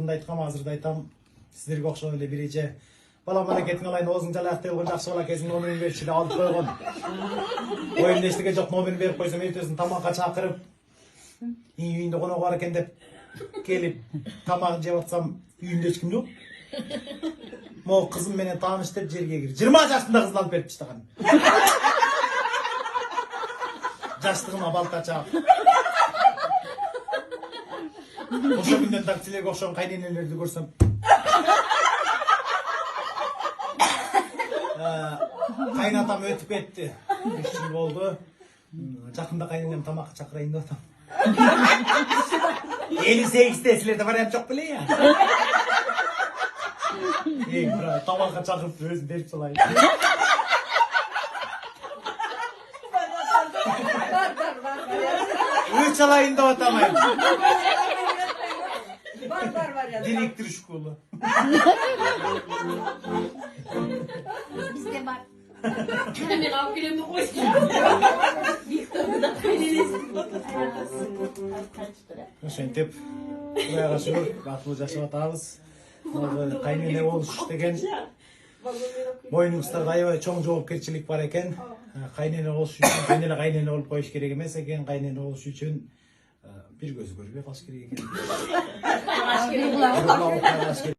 бұрында айтқам, азыр да айтам. Сіздерге окшоп эле бир эже балам аракетиң алайын, оозуң жалаактай болгон жакшы бала кезиң номерин берчи деп алып койгон. Оюмда эчтеке жок, номерин берип койсом эртесин тамакка чакырып, үйүндө конок бар экен деп келип тамагын жеп атсам, үйүндө эч ким жок. Могу кызым менен тааныш деп жерге кир. 20 жашында кызын алып берип таштаган. Жаштыгыма балта чаап. Ошо күндөн так силерге окшогон кайненелерди көрсөм кайнатам өтүп кетти. 3 жыл болду. Жакында кайненем тамакка чакырайын деп атам. 58'те силерде вариант жок беле я? Бра, тамакка чакырып өзүм берип салайын. Үч алайын деп атам ай. Директор школы. Bizde var. Hemen abilerimi koysun. Виктор'u da Ошентип, Кудайга шүгүр, бактылуу жашап атабыз. Кайнене болуш деген мойнуңузда аябай чоң жоопкерчилик бар экен. Кайнене болуш үчүн мен эле кайнене болуп коюш керек эмес экен. Кайнене болуш үчүн бир көз көрбөй калыш керек экен.